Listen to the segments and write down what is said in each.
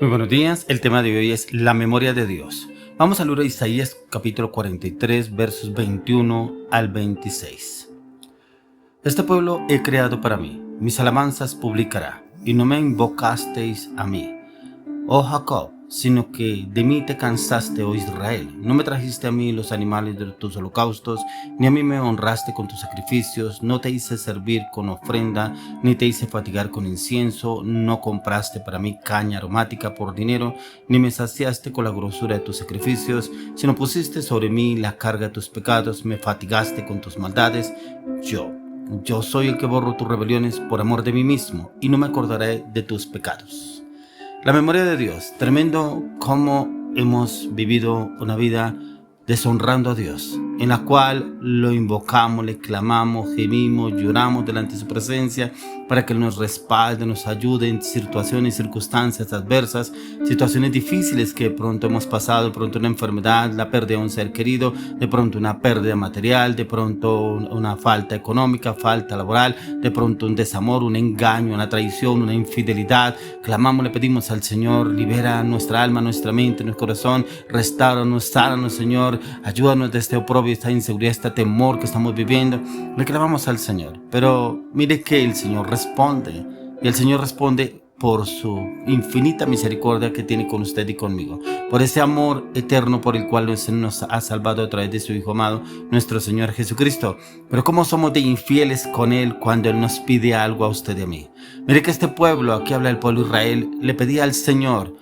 Muy buenos días, el tema de hoy es la memoria de Dios. Vamos al libro de Isaías capítulo 43 versos 21 al 26. Este pueblo he creado para mí, mis alabanzas publicará, y no me invocasteis a mí, oh Jacob, sino que de mí te cansaste, oh Israel. No me trajiste a mí los animales de tus holocaustos, ni a mí me honraste con tus sacrificios. No te hice servir con ofrenda, ni te hice fatigar con incienso. No compraste para mí caña aromática por dinero, ni me saciaste con la grosura de tus sacrificios, sino pusiste sobre mí la carga de tus pecados, me fatigaste con tus maldades. Yo soy el que borro tus rebeliones por amor de mí mismo, y no me acordaré de tus pecados. La memoria de Dios, tremendo cómo hemos vivido una vida deshonrando a Dios, en la cual lo invocamos, le clamamos, gemimos, lloramos delante de su presencia para que Él nos respalde, nos ayude en situaciones y circunstancias adversas, situaciones difíciles que de pronto hemos pasado, de pronto una enfermedad, la pérdida de un ser querido, de pronto una pérdida material, de pronto una falta económica, falta laboral, de pronto un desamor, un engaño, una traición, una infidelidad. Clamamos, le pedimos al Señor, libera nuestra alma, nuestra mente, nuestro corazón, restauranos, sánanos, Señor, ayúdanos de este oprobio, esta inseguridad, este temor que estamos viviendo. Le clamamos al Señor, pero mire que el Señor responde, y el Señor responde por su infinita misericordia que tiene con usted y conmigo, por ese amor eterno por el cual nos ha salvado a través de su Hijo amado, nuestro Señor Jesucristo. Pero cómo somos de infieles con Él cuando Él nos pide algo a usted y a mí. Mire que este pueblo, aquí habla el pueblo de Israel, le pedía al Señor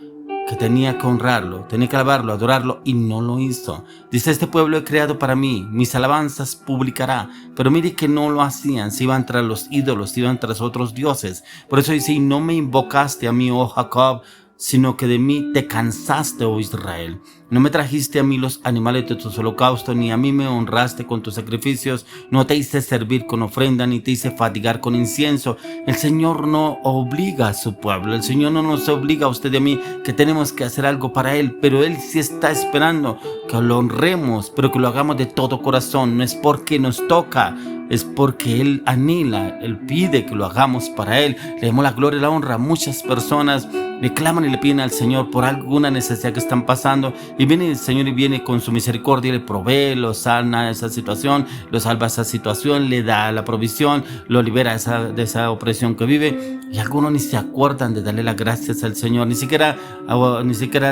que tenía que honrarlo, tenía que alabarlo, adorarlo, y no lo hizo. Dice, este pueblo he creado para mí, mis alabanzas publicará. Pero mire que no lo hacían, se iban tras los ídolos, se iban tras otros dioses. Por eso dice, y no me invocaste a mí, oh Jacob, sino que de mí te cansaste, oh Israel. No me trajiste a mí los animales de tus holocaustos, ni a mí me honraste con tus sacrificios. No te hice servir con ofrenda, ni te hice fatigar con incienso. El Señor no obliga a su pueblo, el Señor no nos obliga a usted y a mí que tenemos que hacer algo para Él, pero Él sí está esperando que lo honremos, pero que lo hagamos de todo corazón. No es porque nos toca, es porque Él anhela, Él pide que lo hagamos para Él. Le demos la gloria y la honra. Muchas personas le claman y le piden al Señor por alguna necesidad que están pasando, y viene el Señor y viene con su misericordia y le provee, lo sana esa situación, lo salva esa situación, le da la provisión, lo libera de esa opresión que vive. Y algunos ni se acuerdan de darle las gracias al Señor, ni siquiera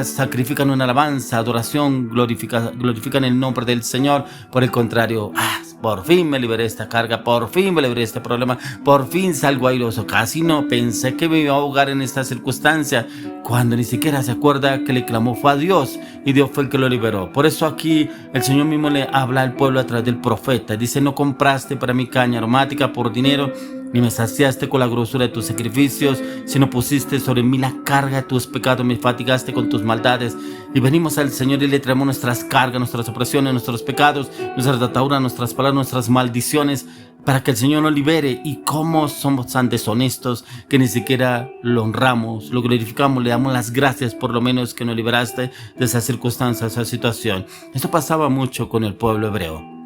sacrifican una alabanza, adoración, glorifican el nombre del Señor. Por el contrario, por fin me liberé de esta carga, por fin me liberé de este problema, por fin salgo airoso. Casi no pensé que me iba a ahogar en esta circunstancia, cuando ni siquiera se acuerda que le clamó fue a Dios, y Dios fue el que lo liberó. Por eso aquí el Señor mismo le habla al pueblo a través del profeta. Dice, no compraste para mí caña aromática por dinero, ni me saciaste con la grosura de tus sacrificios, sino pusiste sobre mí la carga de tus pecados, me fatigaste con tus maldades. Y venimos al Señor y le traemos nuestras cargas, nuestras opresiones, nuestros pecados, nuestras ataduras, nuestras palabras, nuestras maldiciones, para que el Señor nos libere. Y cómo somos tan deshonestos que ni siquiera lo honramos, lo glorificamos, le damos las gracias por lo menos que nos liberaste de esa circunstancia, de esa situación. Esto pasaba mucho con el pueblo hebreo,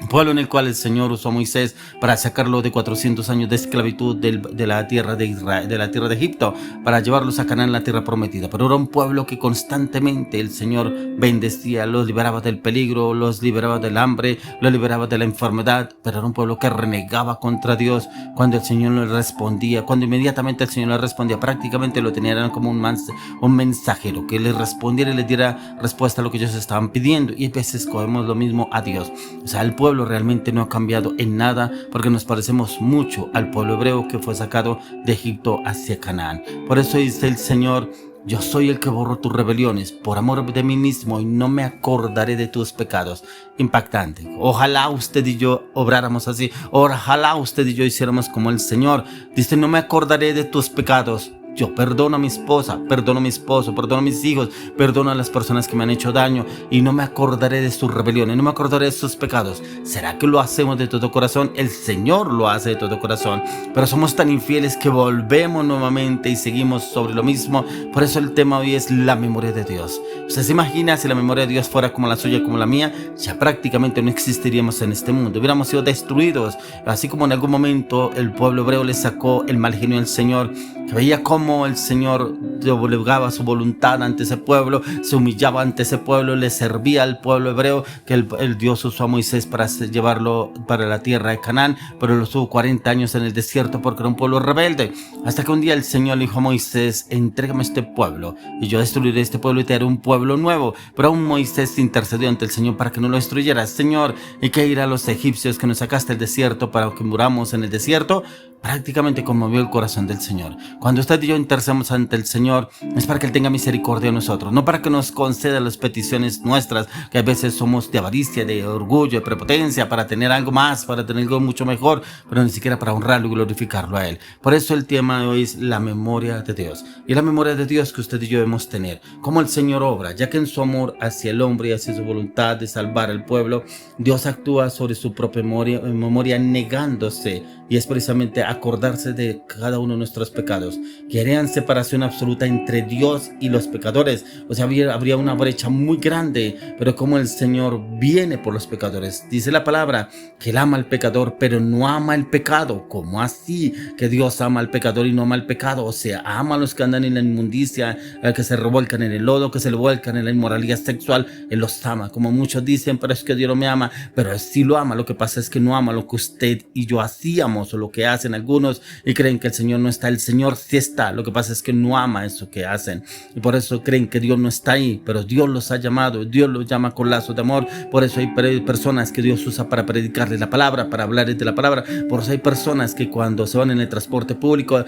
pueblo en el cual el Señor usó a Moisés para sacarlo de 400 años de esclavitud de la tierra de Israel, de la tierra de Egipto, para llevarlos a Canaán, la tierra prometida. Pero era un pueblo que constantemente el Señor bendecía, los liberaba del peligro, los liberaba del hambre, los liberaba de la enfermedad. Pero era un pueblo que renegaba contra Dios cuando el Señor le respondía. Cuando inmediatamente el Señor le respondía, prácticamente lo tenían como un mensajero que les respondiera y les diera respuesta a lo que ellos estaban pidiendo. Y a veces cogemos lo mismo a Dios. O sea, el pueblo realmente no ha cambiado en nada, porque nos parecemos mucho al pueblo hebreo que fue sacado de Egipto hacia Canaán. Por eso dice el Señor, yo soy el que borro tus rebeliones por amor de mí mismo, y no me acordaré de tus pecados. Impactante. Ojalá usted y yo obráramos así. Ojalá usted y yo hiciéramos como el Señor. Dice, no me acordaré de tus pecados. Yo perdono a mi esposa, perdono a mi esposo, perdono a mis hijos, perdono a las personas que me han hecho daño, y no me acordaré de sus rebeliones, no me acordaré de sus pecados. ¿Será que lo hacemos de todo corazón? El Señor lo hace de todo corazón, pero somos tan infieles que volvemos nuevamente y seguimos sobre lo mismo. Por eso el tema hoy es la memoria de Dios. ¿Usted se imagina si la memoria de Dios fuera como la suya, como la mía? Ya prácticamente no existiríamos en este mundo, hubiéramos sido destruidos. Así como en algún momento el pueblo hebreo le sacó el mal genio al Señor, que veía cómo cómo el Señor doblegaba su voluntad ante ese pueblo, se humillaba ante ese pueblo, le servía al pueblo hebreo, que el Dios usó a Moisés para llevarlo para la tierra de Canaán, pero lo estuvo 40 años en el desierto porque era un pueblo rebelde, hasta que un día el Señor le dijo a Moisés: entrégame este pueblo y yo destruiré este pueblo y te haré un pueblo nuevo. Pero aún Moisés intercedió ante el Señor para que no lo destruyera. Señor, ¿y qué irá a los egipcios que nos sacaste del desierto para que muramos en el desierto? Prácticamente conmovió el corazón del Señor. Cuando usted y yo intercedemos ante el Señor, es para que Él tenga misericordia de nosotros, no para que nos conceda las peticiones nuestras, que a veces somos de avaricia, de orgullo, de prepotencia, para tener algo más, para tener algo mucho mejor, pero ni siquiera para honrarlo y glorificarlo a Él. Por eso el tema de hoy es la memoria de Dios. Y la memoria de Dios que usted y yo debemos tener, cómo el Señor obra, ya que en su amor hacia el hombre y hacia su voluntad de salvar al pueblo, Dios actúa sobre su propia memoria negándose, y es precisamente acordarse de cada uno de nuestros pecados, que harían separación absoluta entre Dios y los pecadores. O sea, habría una brecha muy grande, pero como el Señor viene por los pecadores. Dice la palabra que Él ama al pecador, pero no ama el pecado. ¿Cómo así que Dios ama al pecador y no ama el pecado? O sea, ama a los que andan en la inmundicia, a que se revuelcan en el lodo, que se revuelcan en la inmoralidad sexual. Él los ama, como muchos dicen, pero es que Dios no me ama. Pero Él sí lo ama. Lo que pasa es que no ama lo que usted y yo hacíamos, o lo que hacen algunos, y creen que el Señor no está. El Señor sí está, lo que pasa es que no ama eso que hacen, y por eso creen que Dios no está ahí, pero Dios los ha llamado, Dios los llama con lazos de amor. Por eso hay personas que Dios usa para predicarles la palabra, para hablarles de la palabra. Por eso hay personas que cuando se van en el transporte público,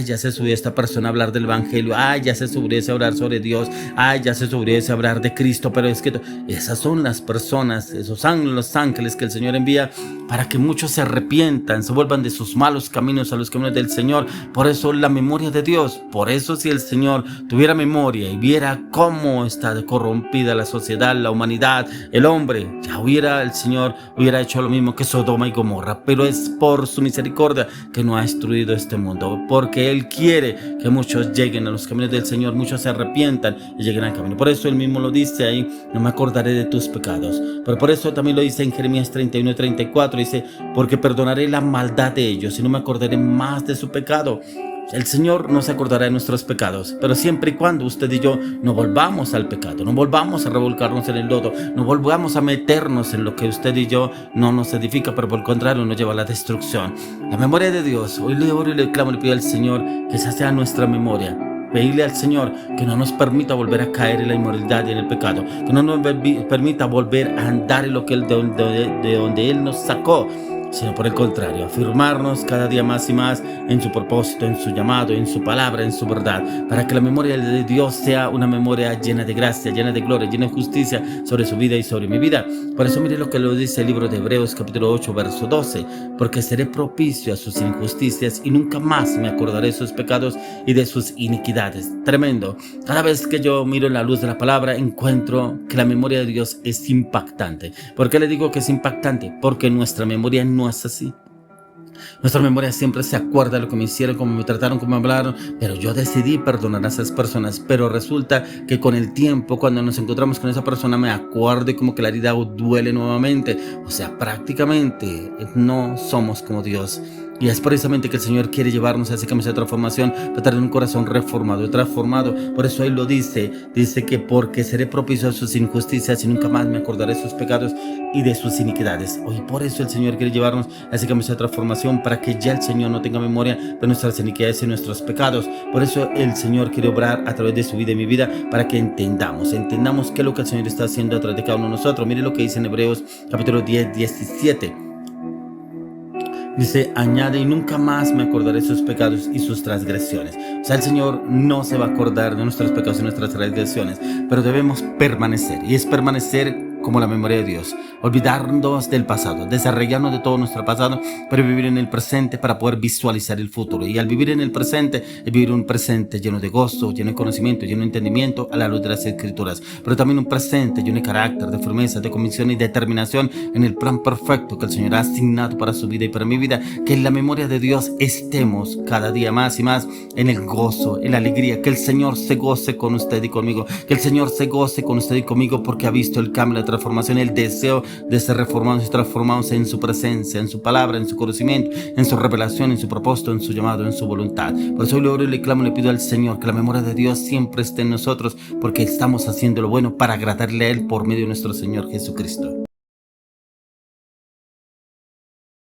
ya se subió esta persona a hablar del evangelio, ya se subió a hablar sobre Dios, ya se subió a hablar de Cristo. Pero es que esas son las personas, esos son los ángeles que el Señor envía para que muchos se arrepientan, se vuelvan de sus malos caminos a los caminos del Señor. Por eso la memoria de Dios. Por eso si el Señor tuviera memoria y viera cómo está corrompida la sociedad, la humanidad, el hombre, ya el Señor hubiera hecho lo mismo que Sodoma y Gomorra. Pero es por su misericordia que no ha destruido este mundo, porque Él quiere que muchos lleguen a los caminos del Señor, muchos se arrepientan y lleguen al camino. Por eso Él mismo lo dice ahí: no me acordaré de tus pecados. Pero por eso también lo dice en Jeremías 31:34, dice: porque perdonaré la maldad de ellos y no me acordaré más de su pecado. El Señor no se acordará de nuestros pecados, pero siempre y cuando usted y yo no volvamos al pecado, no volvamos a revolcarnos en el lodo, no volvamos a meternos en lo que usted y yo no nos edifica, pero por el contrario nos lleva a la destrucción. La memoria de Dios, hoy le oro y le clamo y le pido al Señor que esa sea nuestra memoria. Pedirle al Señor que no nos permita volver a caer en la inmoralidad y en el pecado, que no nos permita volver a andar en lo que de donde Él nos sacó, sino por el contrario, afirmarnos cada día más y más en su propósito, en su llamado, en su palabra, en su verdad, para que la memoria de Dios sea una memoria llena de gracia, llena de gloria, llena de justicia sobre su vida y sobre mi vida. Por eso mire lo que lo dice el libro de Hebreos capítulo 8 verso 12: porque seré propicio a sus injusticias y nunca más me acordaré de sus pecados y de sus iniquidades. Tremendo. Cada vez que yo miro en la luz de la palabra, encuentro que la memoria de Dios es impactante. ¿Por qué le digo que es impactante? Porque nuestra memoria no es así. Nuestra memoria siempre se acuerda de lo que me hicieron, cómo me trataron, cómo me hablaron, pero yo decidí perdonar a esas personas. Pero resulta que con el tiempo, cuando nos encontramos con esa persona, me acuerdo y como que la herida duele nuevamente. O sea, prácticamente no somos como Dios. Y es precisamente que el Señor quiere llevarnos a ese camino de transformación, para tener un corazón reformado y transformado. Por eso Él lo dice que porque seré propicio a sus injusticias y nunca más me acordaré de sus pecados y de sus iniquidades. Hoy por eso el Señor quiere llevarnos a ese camino de transformación, para que ya el Señor no tenga memoria de nuestras iniquidades y nuestros pecados. Por eso el Señor quiere obrar a través de su vida y mi vida, para que entendamos qué es lo que el Señor está haciendo a través de cada uno de nosotros. Mire lo que dice en Hebreos capítulo 10:17. Dice, añade: y nunca más me acordaré de sus pecados y sus transgresiones. O sea, el Señor no se va a acordar de nuestros pecados y nuestras transgresiones, pero debemos permanecer, y es permanecer como la memoria de Dios, olvidarnos del pasado, desarrollarnos de todo nuestro pasado, pero vivir en el presente para poder visualizar el futuro. Y al vivir en el presente, es vivir un presente lleno de gozo, lleno de conocimiento, lleno de entendimiento a la luz de las Escrituras, pero también un presente lleno de carácter, de firmeza, de convicción y determinación en el plan perfecto que el Señor ha asignado para su vida y para mi vida. Que en la memoria de Dios estemos cada día más y más en el gozo, en la alegría, que el Señor se goce con usted y conmigo, que el Señor se goce con usted y conmigo, porque ha visto el cambio, la transformación, el deseo de ser reformados y transformados en su presencia, en su palabra, en su conocimiento, en su revelación, en su propósito, en su llamado, en su voluntad. Por eso le oro y le clamo, le pido al Señor que la memoria de Dios siempre esté en nosotros, porque estamos haciendo lo bueno para agradarle a Él por medio de nuestro Señor Jesucristo.